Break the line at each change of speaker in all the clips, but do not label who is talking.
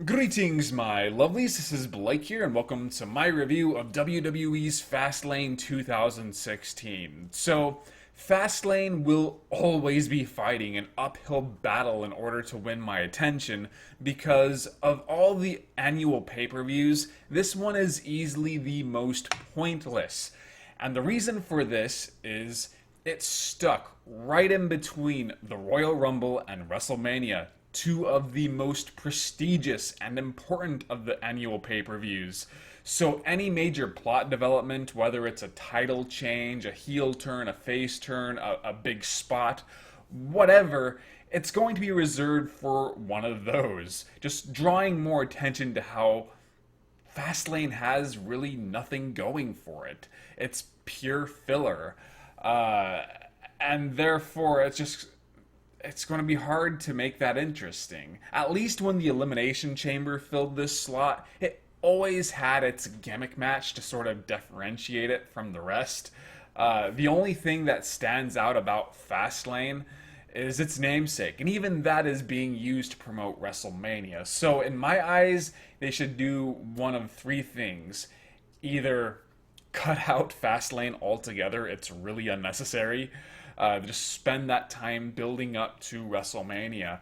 Greetings, my lovelies. This is Blake here, and welcome to my review of WWE's Fastlane 2016. So, Fastlane will always be fighting an uphill battle in order to win my attention because of all the annual pay-per-views, this one is easily the most pointless. And the reason for this is it's stuck right in between the Royal Rumble and WrestleMania, two of the most prestigious and important of the annual pay-per-views. So any major plot development, whether it's a title change, a heel turn, a face turn, a big spot, whatever, it's going to be reserved for one of those. Just drawing more attention to how Fastlane has really nothing going for it. It's pure filler. And therefore, it's going to be hard to make that interesting. At least when the Elimination Chamber filled this slot, it always had its gimmick match to sort of differentiate it from the rest. The only thing that stands out about Fastlane is its namesake, and even that is being used to promote WrestleMania. So in my eyes, they should do one of three things. Either cut out Fastlane altogether, it's really unnecessary. Just spend that time building up to WrestleMania.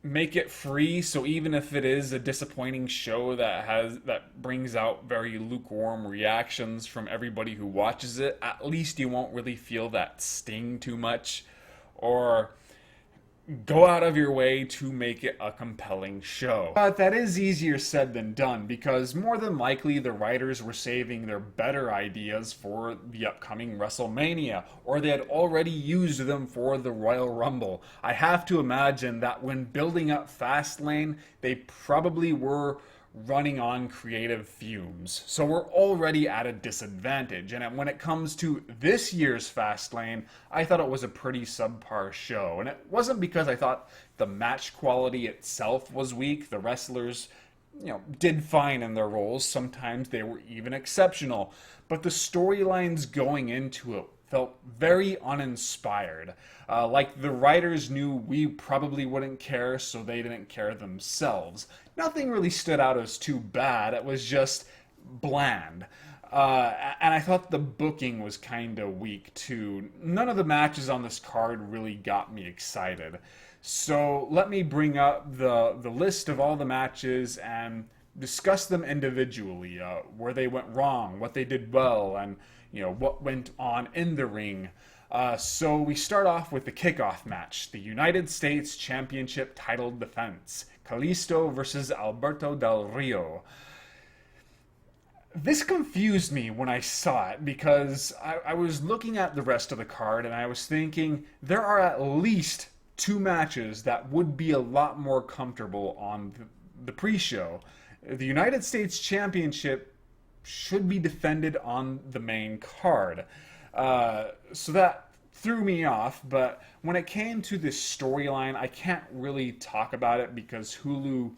Make it free, so even if it is a disappointing show that brings out very lukewarm reactions from everybody who watches it, at least you won't really feel that sting too much. Or go out of your way to make it a compelling show. But that is easier said than done, because more than likely the writers were saving their better ideas for the upcoming WrestleMania, or they had already used them for the Royal Rumble. I have to imagine that when building up Fastlane, they probably were running on creative fumes. So we're already at a disadvantage. And when it comes to this year's Fastlane, I thought it was a pretty subpar show. And it wasn't because I thought the match quality itself was weak. The wrestlers, did fine in their roles. Sometimes they were even exceptional. But the storylines going into it felt very uninspired. Like the writers knew we probably wouldn't care, so they didn't care themselves. Nothing really stood out as too bad. It was just bland. And I thought the booking was kind of weak too. None of the matches on this card really got me excited. So let me bring up the list of all the matches and discuss them individually, where they went wrong, what they did well, and what went on in the ring. So we start off with the kickoff match, the United States Championship title defense, Kalisto versus Alberto Del Rio. This confused me when I saw it because I was looking at the rest of the card and I was thinking there are at least two matches that would be a lot more comfortable on the pre-show. The United States Championship should be defended on the main card. So that threw me off, but when it came to this storyline, I can't really talk about it because Hulu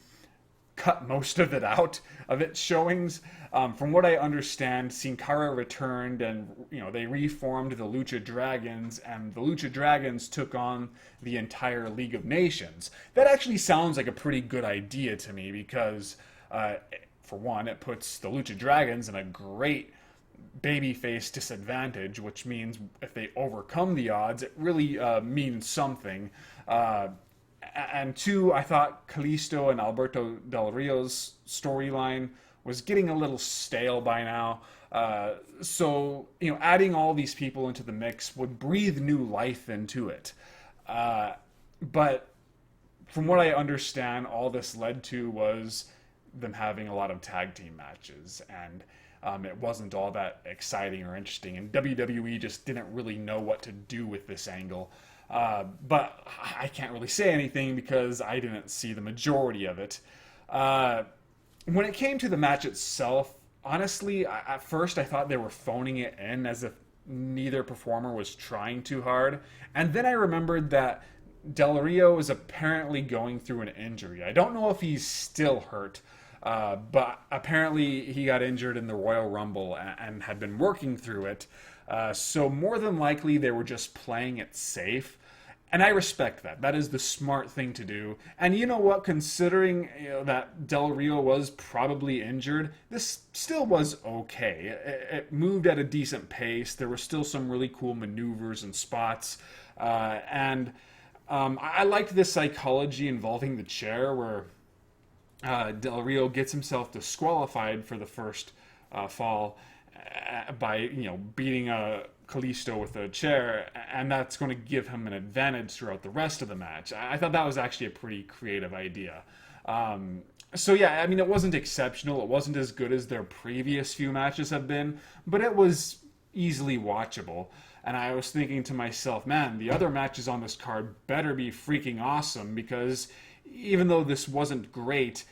cut most of it out of its showings. From what I understand, Sin Cara returned and they reformed the Lucha Dragons, and the Lucha Dragons took on the entire League of Nations. That actually sounds like a pretty good idea to me because for one, it puts the Lucha Dragons in a great babyface disadvantage, which means if they overcome the odds, it really means something. And two, I thought Kalisto and Alberto Del Rio's storyline was getting a little stale by now. So, adding all these people into the mix would breathe new life into it. But from what I understand, all this led to was them having a lot of tag team matches, and it wasn't all that exciting or interesting, and WWE just didn't really know what to do with this angle. But I can't really say anything because I didn't see the majority of it. When it came to the match itself, honestly, at first I thought they were phoning it in as if neither performer was trying too hard, and then I remembered that Del Rio is apparently going through an injury. I don't know if he's still hurt, but apparently he got injured in the Royal Rumble and had been working through it. So more than likely they were just playing it safe. And I respect that. That is the smart thing to do. And you know what? Considering that Del Rio was probably injured, this still was okay. It moved at a decent pace. There were still some really cool maneuvers and spots. I liked this psychology involving the chair where Del Rio gets himself disqualified for the first fall by beating a Kalisto with a chair, and that's going to give him an advantage throughout the rest of the match. I thought that was actually a pretty creative idea. So yeah, I mean, it wasn't exceptional. It wasn't as good as their previous few matches have been, but it was easily watchable. And I was thinking to myself, man, the other matches on this card better be freaking awesome, because even though this wasn't great,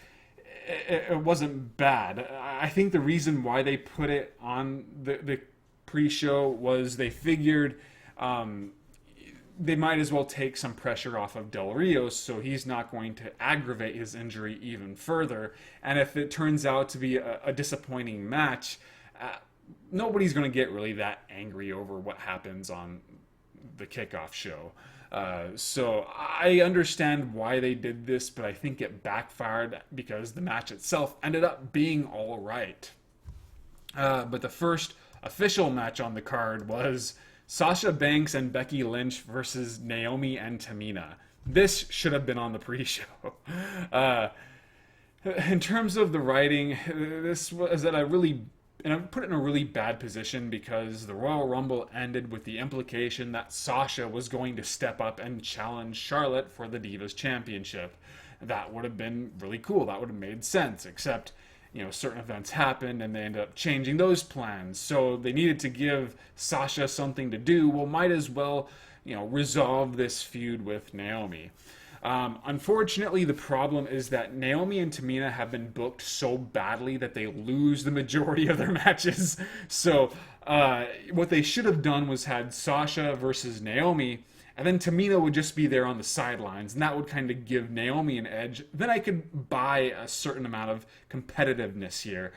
it wasn't bad. I think the reason why they put it on the pre-show was they figured they might as well take some pressure off of Del Rio, so he's not going to aggravate his injury even further. And if it turns out to be a disappointing match, nobody's going to get really that angry over what happens on the kickoff show. So I understand why they did this, but I think it backfired because the match itself ended up being all right. But the first official match on the card was Sasha Banks and Becky Lynch versus Naomi and Tamina. This should have been on the pre-show. In terms of the writing, this was at a really, and I put it in a really bad position because the Royal Rumble ended with the implication that Sasha was going to step up and challenge Charlotte for the Divas Championship. That would have been really cool. That would have made sense, except certain events happened and they ended up changing those plans. So they needed to give Sasha something to do. Well, might as well, resolve this feud with Naomi. Unfortunately, the problem is that Naomi and Tamina have been booked so badly that they lose the majority of their matches. So what they should have done was had Sasha versus Naomi, and then Tamina would just be there on the sidelines, and that would kind of give Naomi an edge. Then I could buy a certain amount of competitiveness here,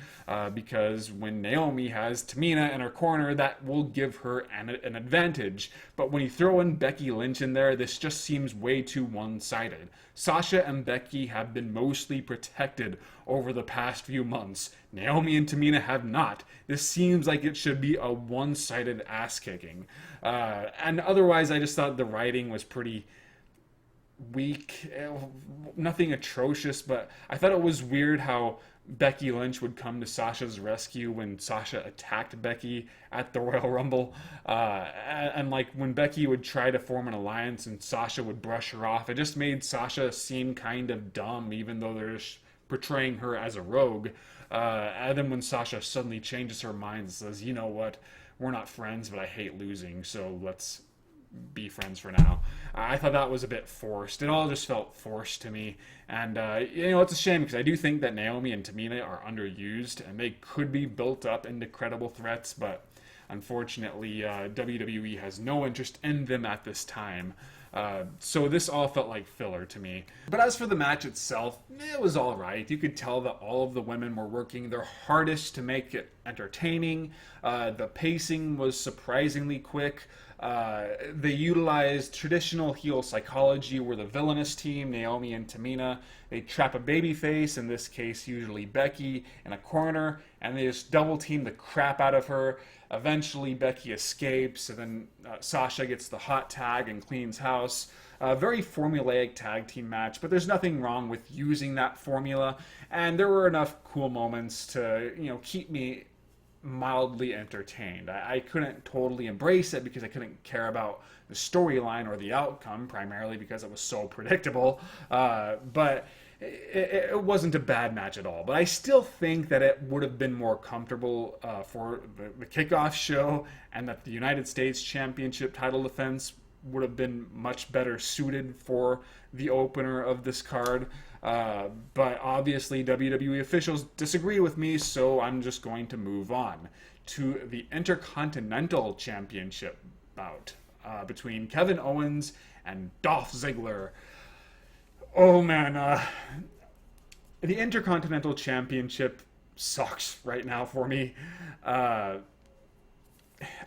because when Naomi has Tamina in her corner, that will give her an advantage. But when you throw in Becky Lynch in there, this just seems way too one-sided. Sasha and Becky have been mostly protected over the past few months. Naomi and Tamina have not. This seems like it should be a one-sided ass-kicking. And otherwise, I just thought the writing was pretty weak. Nothing atrocious, but I thought it was weird how Becky Lynch would come to Sasha's rescue when Sasha attacked Becky at the Royal Rumble. And like when Becky would try to form an alliance and Sasha would brush her off, it just made Sasha seem kind of dumb, even though they're portraying her as a rogue. And then when Sasha suddenly changes her mind and says, you know what, we're not friends, but I hate losing, so let's be friends for now. I thought that was a bit forced. It all just felt forced to me. And, it's a shame because I do think that Naomi and Tamina are underused and they could be built up into credible threats, but unfortunately, WWE has no interest in them at this time. So this all felt like filler to me. But as for the match itself, it was all right. You could tell that all of the women were working their hardest to make it entertaining. The pacing was surprisingly quick. They utilized traditional heel psychology where the villainous team, Naomi and Tamina, they trap a babyface, in this case usually Becky, in a corner, and they just double team the crap out of her. Eventually Becky escapes, and then Sasha gets the hot tag and cleans house. Very formulaic tag team match, but there's nothing wrong with using that formula, and there were enough cool moments to keep me mildly entertained. I couldn't totally embrace it because I couldn't care about the storyline or the outcome, primarily because it was so predictable. But it wasn't a bad match at all. But I still think that it would have been more comfortable for the kickoff show, and that the United States Championship title defense would have been much better suited for the opener of this card. But obviously WWE officials disagree with me, so I'm just going to move on to the Intercontinental Championship bout between Kevin Owens and Dolph Ziggler. Oh man, the Intercontinental Championship sucks right now for me.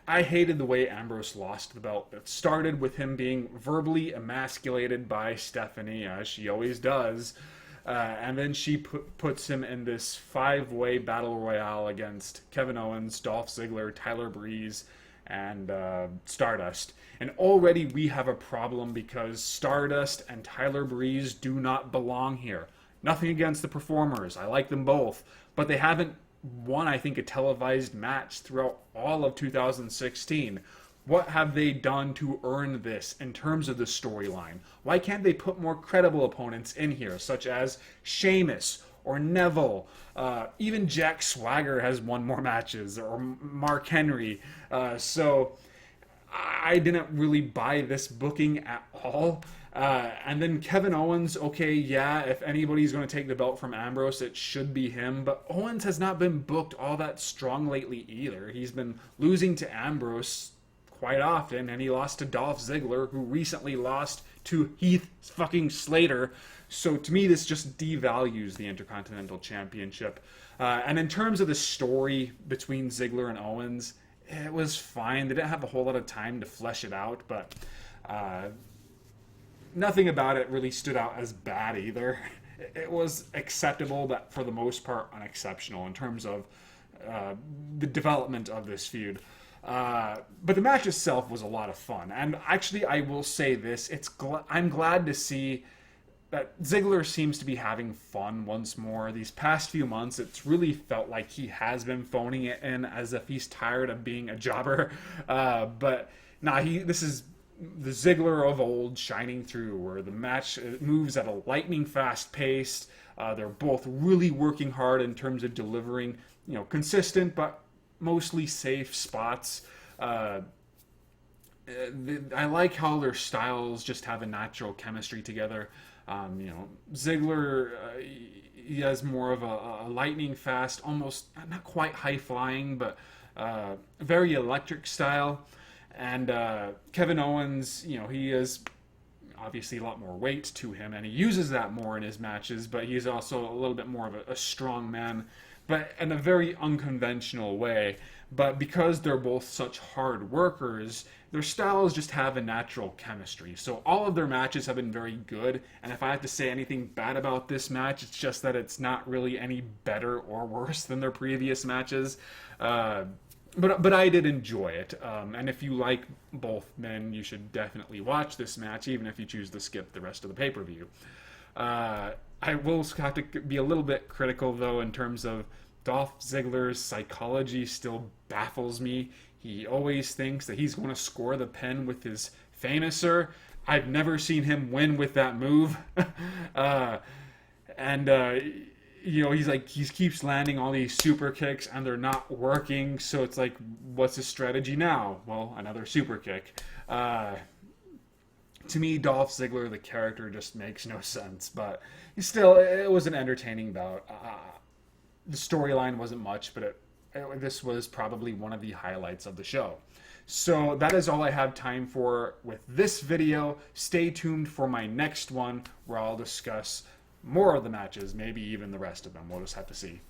I hated the way Ambrose lost the belt. It started with him being verbally emasculated by Stephanie, as she always does. And then she puts him in this 5-way battle royale against Kevin Owens, Dolph Ziggler, Tyler Breeze, and Stardust. And already we have a problem because Stardust and Tyler Breeze do not belong here. Nothing against the performers. I like them both. But they haven't won, I think, a televised match throughout all of 2016. What have they done to earn this in terms of the storyline? Why can't they put more credible opponents in here, such as Sheamus or Neville? Even Jack Swagger has won more matches, or Mark Henry. So I didn't really buy this booking at all. And then Kevin Owens, okay, yeah, if anybody's going to take the belt from Ambrose, it should be him. But Owens has not been booked all that strong lately either. He's been losing to Ambrose quite often, and he lost to Dolph Ziggler, who recently lost to Heath fucking Slater. So to me, this just devalues the Intercontinental Championship. And in terms of the story between Ziggler and Owens, it was fine. They didn't have a whole lot of time to flesh it out, but nothing about it really stood out as bad either. It was acceptable, but for the most part unexceptional in terms of the development of this feud. But the match itself was a lot of fun. And actually, I will say this, I'm glad to see that Ziggler seems to be having fun once more. These past few months, it's really felt like he has been phoning it in as if he's tired of being a jobber. But this is the Ziggler of old shining through, where the match moves at a lightning fast pace. They're both really working hard in terms of delivering, consistent but mostly safe spots. I like how their styles just have a natural chemistry together. Ziggler, he has more of a lightning fast, almost not quite high flying, but very electric style. And Kevin Owens, he is obviously a lot more weight to him, and he uses that more in his matches, but he's also a little bit more of a strong man, but in a very unconventional way. But because they're both such hard workers, their styles just have a natural chemistry. So all of their matches have been very good, and if I have to say anything bad about this match, it's just that it's not really any better or worse than their previous matches. But I did enjoy it, and if you like both men, you should definitely watch this match, even if you choose to skip the rest of the pay-per-view. I will have to be a little bit critical, though, in terms of Dolph Ziggler's psychology still baffles me. He always thinks that he's going to score the pin with his Famouser. I've never seen him win with that move. He keeps landing all these super kicks and they're not working. So it's like, what's his strategy now? Well, another super kick. To me, Dolph Ziggler, the character, just makes no sense. But still, it was an entertaining bout. The storyline wasn't much, but this was probably one of the highlights of the show. So that is all I have time for with this video. Stay tuned for my next one, where I'll discuss more of the matches, maybe even the rest of them. We'll just have to see.